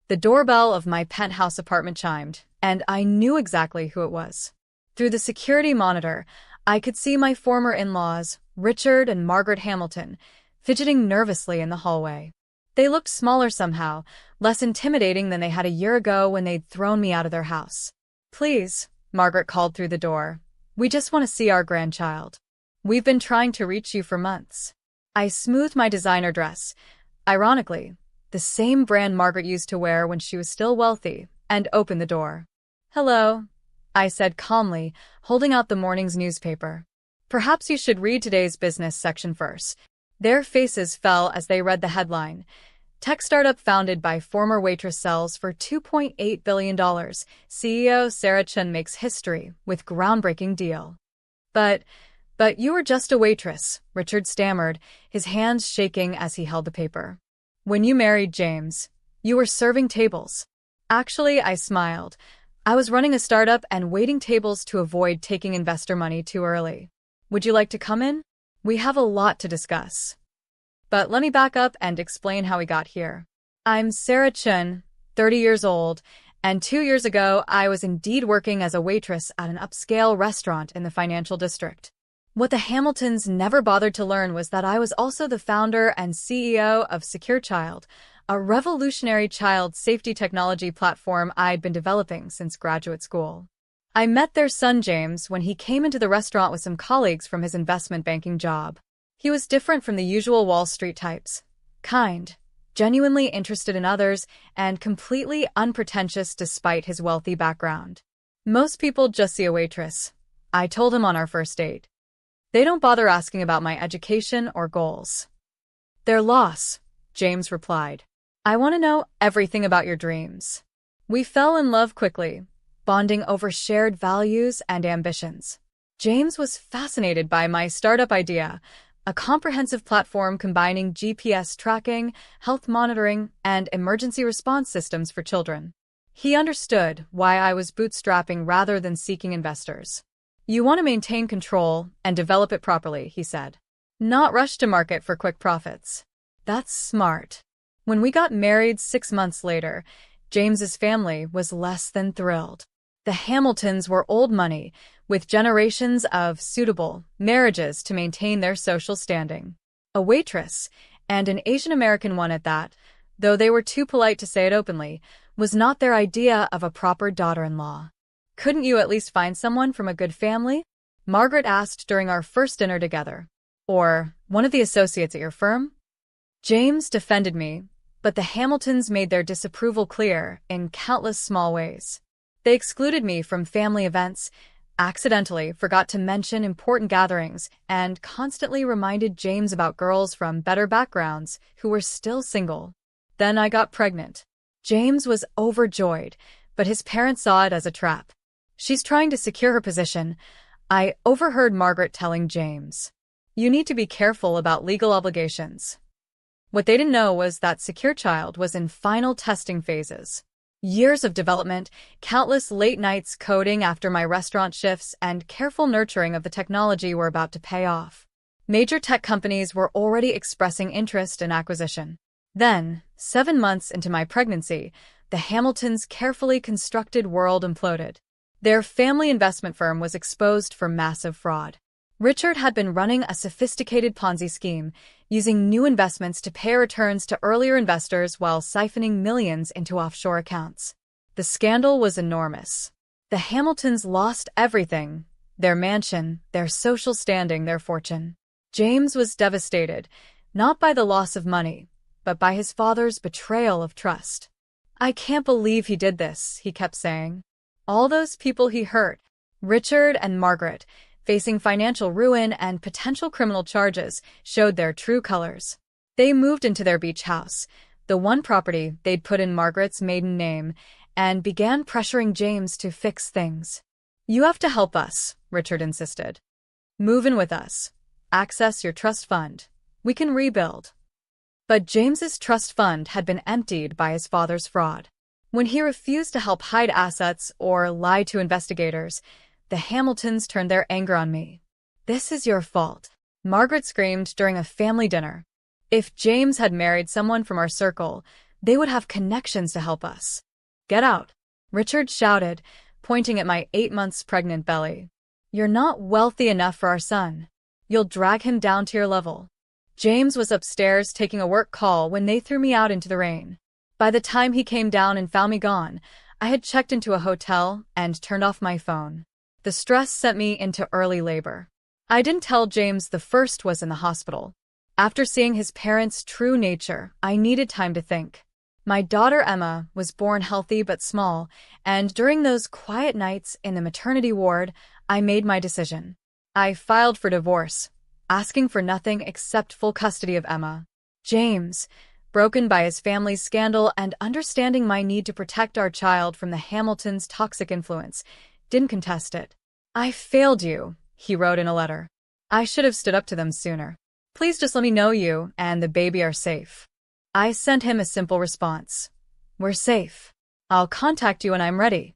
The doorbell of my penthouse apartment chimed, and I knew exactly who it was. Through the security monitor, I could see my former in-laws, Richard and Margaret Hamilton, fidgeting nervously in the hallway. They looked smaller somehow, less intimidating than they had a year ago when they'd thrown me out of their house. "Please," Margaret called through the door. "We just want to see our grandchild. We've been trying to reach you for months." I smoothed my designer dress, ironically, the same brand Margaret used to wear when she was still wealthy, and opened the door. "Hello," I said calmly, holding out the morning's newspaper. "Perhaps you should read today's business section first." Their faces fell as they read the headline. Tech startup founded by former waitress sells for $2.8 billion. CEO Sarah Chen makes history with groundbreaking deal. But you were just a waitress," Richard stammered, his hands shaking as he held the paper. "When you married James, you were serving tables." "Actually," I smiled. "I was running a startup and waiting tables to avoid taking investor money too early. Would you like to come in? We have a lot to discuss. But let me back up and explain how we got here. I'm Sarah Chen, 30 years old, and 2 years ago I was indeed working as a waitress at an upscale restaurant in the financial district. What the Hamiltons never bothered to learn was that I was also the founder and CEO of SecureChild, a revolutionary child safety technology platform I'd been developing since graduate school. I met their son James when he came into the restaurant with some colleagues from his investment banking job. He was different from the usual Wall Street types. Kind, genuinely interested in others, and completely unpretentious despite his wealthy background. "Most people just see a waitress," I told him on our first date. "They don't bother asking about my education or goals." "Their loss," James replied. "I want to know everything about your dreams." We fell in love quickly, bonding over shared values and ambitions. James was fascinated by my startup idea, a comprehensive platform combining GPS tracking, health monitoring, and emergency response systems for children. He understood why I was bootstrapping rather than seeking investors. "You want to maintain control and develop it properly," he said. "Not rush to market for quick profits." That's smart. When we got married 6 months later, James's family was less than thrilled. The Hamiltons were old money, with generations of suitable marriages to maintain their social standing. A waitress, and an Asian American one at that, though they were too polite to say it openly, was not their idea of a proper daughter-in-law. "Couldn't you at least find someone from a good family?" Margaret asked during our first dinner together. "Or one of the associates at your firm?" James defended me, but the Hamiltons made their disapproval clear in countless small ways. They excluded me from family events, accidentally forgot to mention important gatherings, and constantly reminded James about girls from better backgrounds who were still single. Then I got pregnant. James was overjoyed, but his parents saw it as a trap. "She's trying to secure her position," I overheard Margaret telling James. "You need to be careful about legal obligations." What they didn't know was that SecureChild was in final testing phases. Years of development, countless late nights coding after my restaurant shifts, and careful nurturing of the technology were about to pay off. Major tech companies were already expressing interest in acquisition. Then, 7 months into my pregnancy, the Hamiltons' carefully constructed world imploded. Their family investment firm was exposed for massive fraud. Richard had been running a sophisticated Ponzi scheme, using new investments to pay returns to earlier investors while siphoning millions into offshore accounts. The scandal was enormous. The Hamiltons lost everything: their mansion, their social standing, their fortune. James was devastated, not by the loss of money, but by his father's betrayal of trust. "I can't believe he did this," he kept saying. All those people he hurt, Richard and Margaret, facing financial ruin and potential criminal charges, showed their true colors. They moved into their beach house, the one property they'd put in Margaret's maiden name, and began pressuring James to fix things. "You have to help us," Richard insisted. "Move in with us. Access your trust fund. We can rebuild." But James's trust fund had been emptied by his father's fraud. When he refused to help hide assets or lie to investigators, the Hamiltons turned their anger on me. "This is your fault," Margaret screamed during a family dinner. "If James had married someone from our circle, They would have connections to help us. Get out, Richard shouted, pointing at my 8 months pregnant belly. You're not wealthy enough for our son. You'll drag him down to your level. James was upstairs taking a work call when they threw me out into the rain. By the time he came down and found me gone, I had checked into a hotel and turned off my phone. The stress sent me into early labor. I didn't tell James the first was in the hospital. After seeing his parents' true nature, I needed time to think. My daughter Emma was born healthy but small, and during those quiet nights in the maternity ward, I made my decision. I filed for divorce, asking for nothing except full custody of Emma. James, broken by his family's scandal and understanding my need to protect our child from the Hamiltons' toxic influence, didn't contest it. I failed you, he wrote in a letter. I should have stood up to them sooner. Please just let me know you and the baby are safe. I sent him a simple response. We're safe. I'll contact you when I'm ready.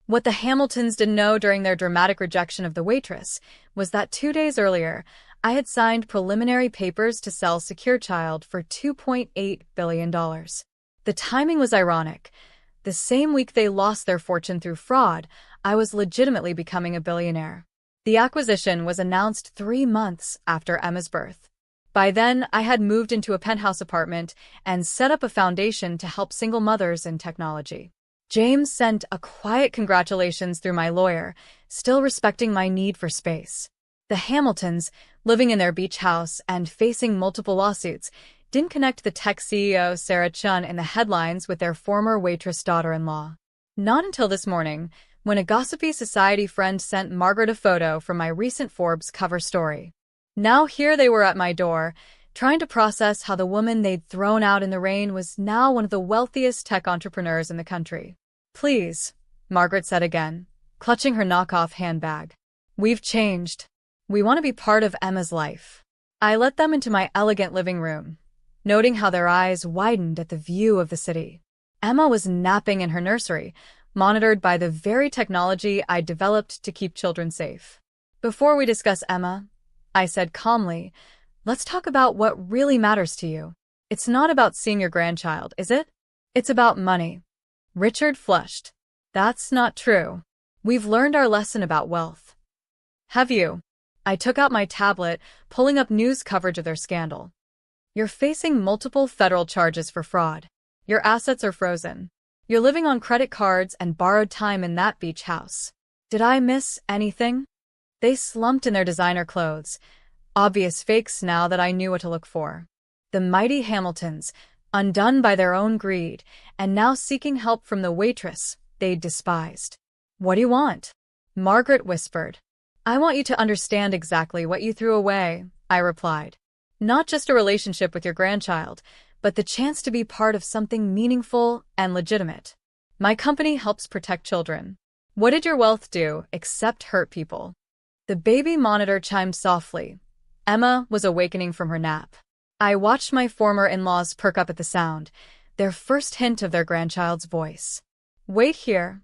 What the Hamiltons didn't know during their dramatic rejection of the waitress was that 2 days earlier, I had signed preliminary papers to sell Secure Child for $2.8 billion. The timing was ironic. The same week they lost their fortune through fraud, I was legitimately becoming a billionaire. The acquisition was announced 3 months after Emma's birth. By then, I had moved into a penthouse apartment and set up a foundation to help single mothers in technology. James sent a quiet congratulations through my lawyer, still respecting my need for space. The Hamiltons, living in their beach house and facing multiple lawsuits, didn't connect the tech CEO Sarah Chun in the headlines with their former waitress daughter-in-law. Not until this morning, when a gossipy society friend sent Margaret a photo from my recent Forbes cover story. Now here they were at my door, trying to process how the woman they'd thrown out in the rain was now one of the wealthiest tech entrepreneurs in the country. Please, Margaret said again, clutching her knockoff handbag. We've changed. We want to be part of Emma's life. I let them into my elegant living room, noting how their eyes widened at the view of the city. Emma was napping in her nursery, monitored by the very technology I developed to keep children safe. Before we discuss Emma, I said calmly, let's talk about what really matters to you. It's not about seeing your grandchild, is it? It's about money. Richard flushed. That's not true. We've learned our lesson about wealth. Have you? I took out my tablet, pulling up news coverage of their scandal. You're facing multiple federal charges for fraud. Your assets are frozen. You're living on credit cards and borrowed time in that beach house. Did I miss anything? They slumped in their designer clothes, obvious fakes now that I knew what to look for. The mighty Hamiltons, undone by their own greed, and now seeking help from the waitress they'd despised. What do you want? Margaret whispered. I want you to understand exactly what you threw away, I replied. Not just a relationship with your grandchild, but the chance to be part of something meaningful and legitimate. My company helps protect children. What did your wealth do except hurt people? The baby monitor chimed softly. Emma was awakening from her nap. I watched my former in-laws perk up at the sound, their first hint of their grandchild's voice. Wait here,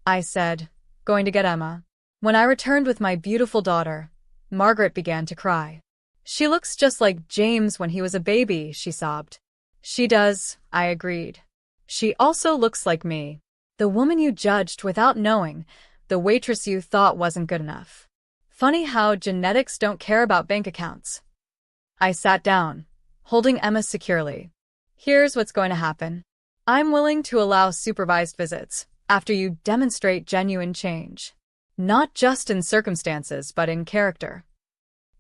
I said, going to get Emma. When I returned with my beautiful daughter, Margaret began to cry. She looks just like James when he was a baby, she sobbed. She does, I agreed. She also looks like me. The woman you judged without knowing, the waitress you thought wasn't good enough. Funny how genetics don't care about bank accounts. I sat down, holding Emma securely. Here's what's going to happen. I'm willing to allow supervised visits after you demonstrate genuine change. Not just in circumstances, but in character.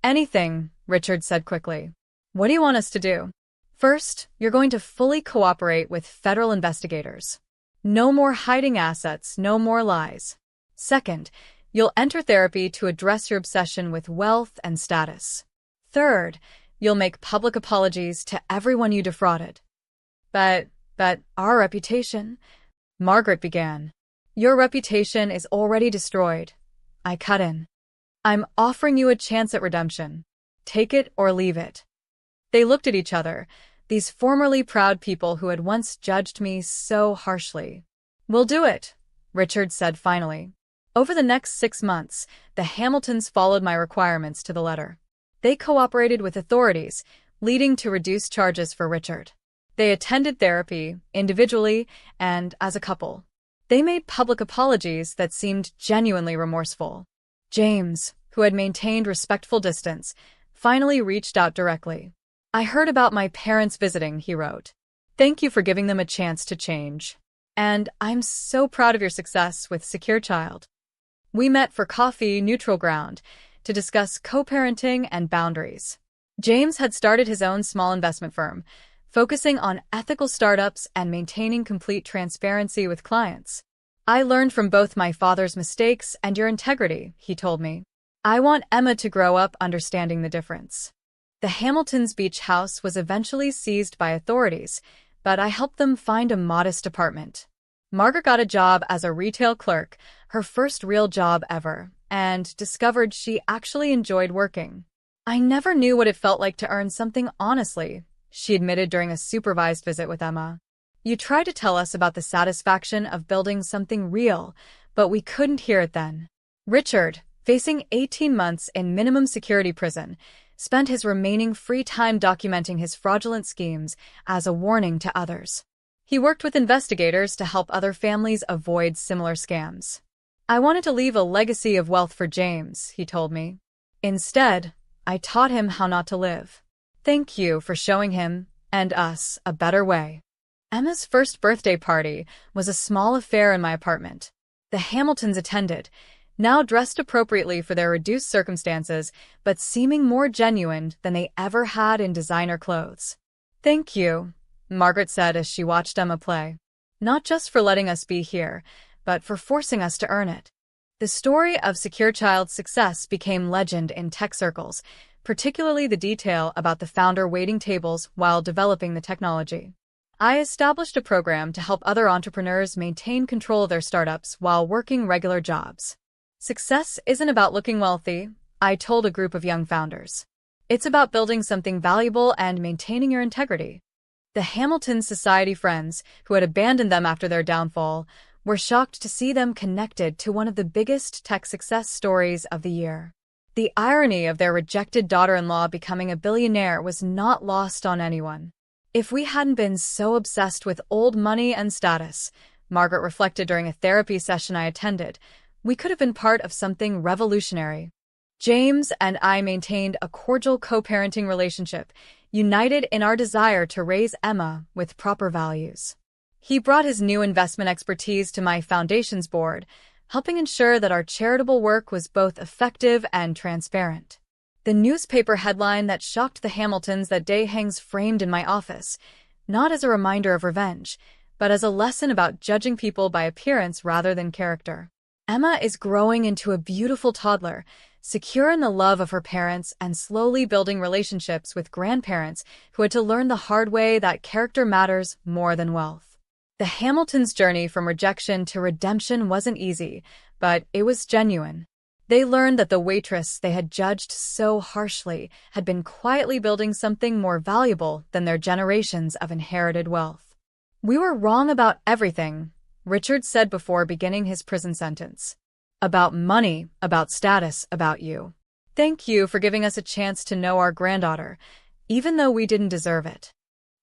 Anything, Richard said quickly. What do you want us to do? First, you're going to fully cooperate with federal investigators. No more hiding assets, no more lies. Second, you'll enter therapy to address your obsession with wealth and status. Third, you'll make public apologies to everyone you defrauded. But our reputation? Margaret began. Your reputation is already destroyed. I cut in. I'm offering you a chance at redemption. Take it or leave it. They looked at each other, these formerly proud people who had once judged me so harshly. We'll do it, Richard said finally. Over the next 6 months, the Hamiltons followed my requirements to the letter. They cooperated with authorities, leading to reduced charges for Richard. They attended therapy, individually and as a couple. They made public apologies that seemed genuinely remorseful. James, who had maintained respectful distance, finally reached out directly. "I heard about my parents visiting," he wrote. "Thank you for giving them a chance to change. And I'm so proud of your success with Secure Child." We met for coffee, neutral ground, to discuss co-parenting and boundaries. James had started his own small investment firm, focusing on ethical startups and maintaining complete transparency with clients. "I learned from both my father's mistakes and your integrity," he told me. "I want Emma to grow up understanding the difference." The Hamiltons' beach house was eventually seized by authorities, but I helped them find a modest apartment. Margaret got a job as a retail clerk, her first real job ever, and discovered she actually enjoyed working. "I never knew what it felt like to earn something honestly," she admitted during a supervised visit with Emma. "You tried to tell us about the satisfaction of building something real, but we couldn't hear it then." Richard, facing 18 months in minimum security prison, spent his remaining free time documenting his fraudulent schemes as a warning to others. He worked with investigators to help other families avoid similar scams. "I wanted to leave a legacy of wealth for James," he told me. "Instead, I taught him how not to live. Thank you for showing him, and us, a better way." Emma's first birthday party was a small affair in my apartment. The Hamiltons attended, now dressed appropriately for their reduced circumstances, but seeming more genuine than they ever had in designer clothes. "Thank you," Margaret said as she watched Emma play. "Not just for letting us be here, but for forcing us to earn it." The story of Secure Child's success became legend in tech circles, particularly the detail about the founder waiting tables while developing the technology. I established a program to help other entrepreneurs maintain control of their startups while working regular jobs. "Success isn't about looking wealthy," I told a group of young founders. "It's about building something valuable and maintaining your integrity." The Hamilton Society friends, who had abandoned them after their downfall, were shocked to see them connected to one of the biggest tech success stories of the year. The irony of their rejected daughter-in-law becoming a billionaire was not lost on anyone. "If we hadn't been so obsessed with old money and status," Margaret reflected during a therapy session I attended, "we could have been part of something revolutionary." James and I maintained a cordial co-parenting relationship, united in our desire to raise Emma with proper values. He brought his new investment expertise to my foundation's board, helping ensure that our charitable work was both effective and transparent. The newspaper headline that shocked the Hamiltons that day hangs framed in my office, not as a reminder of revenge, but as a lesson about judging people by appearance rather than character. Emma is growing into a beautiful toddler, secure in the love of her parents and slowly building relationships with grandparents who had to learn the hard way that character matters more than wealth. The Hamiltons' journey from rejection to redemption wasn't easy, but it was genuine. They learned that the waitress they had judged so harshly had been quietly building something more valuable than their generations of inherited wealth. "We were wrong about everything," Richard said before beginning his prison sentence. "About money, about status, about you. Thank you for giving us a chance to know our granddaughter, even though we didn't deserve it."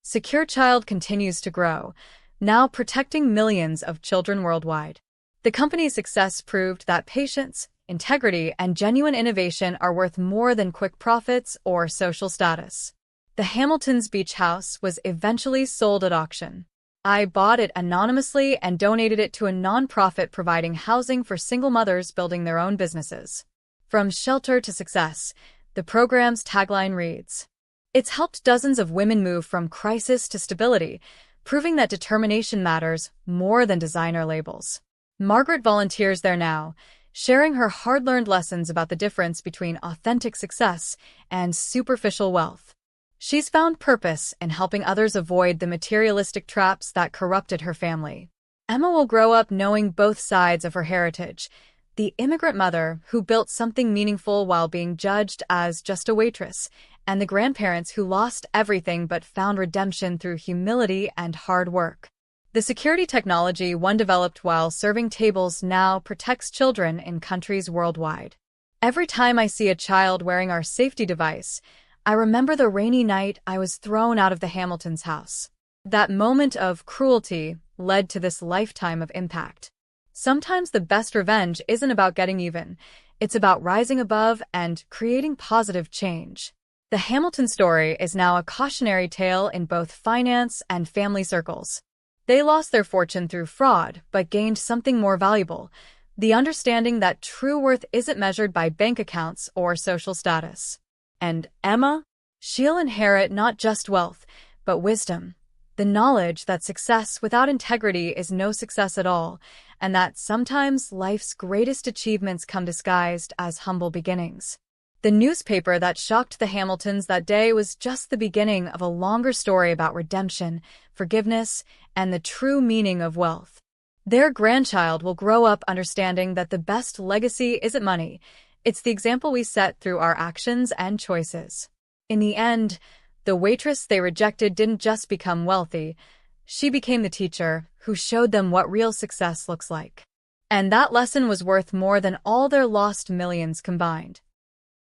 Secure Child continues to grow, now protecting millions of children worldwide. The company's success proved that patience, integrity, and genuine innovation are worth more than quick profits or social status. The Hamiltons' beach house was eventually sold at auction. I bought it anonymously and donated it to a nonprofit providing housing for single mothers building their own businesses. From shelter to success, the program's tagline reads, "It's helped dozens of women move from crisis to stability, proving that determination matters more than designer labels." Margaret volunteers there now, sharing her hard-learned lessons about the difference between authentic success and superficial wealth. She's found purpose in helping others avoid the materialistic traps that corrupted her family. Emma will grow up knowing both sides of her heritage, the immigrant mother who built something meaningful while being judged as just a waitress, and the grandparents who lost everything but found redemption through humility and hard work. The security technology one developed while serving tables now protects children in countries worldwide. Every time I see a child wearing our safety device, I remember the rainy night I was thrown out of the Hamiltons' house. That moment of cruelty led to this lifetime of impact. Sometimes the best revenge isn't about getting even, it's about rising above and creating positive change. The Hamilton story is now a cautionary tale in both finance and family circles. They lost their fortune through fraud, but gained something more valuable: the understanding that true worth isn't measured by bank accounts or social status. And Emma? She'll inherit not just wealth, but wisdom. The knowledge that success without integrity is no success at all, and that sometimes life's greatest achievements come disguised as humble beginnings. The newspaper that shocked the Hamiltons that day was just the beginning of a longer story about redemption, forgiveness, and the true meaning of wealth. Their grandchild will grow up understanding that the best legacy isn't money, it's the example we set through our actions and choices. In the end, the waitress they rejected didn't just become wealthy, she became the teacher who showed them what real success looks like. And that lesson was worth more than all their lost millions combined.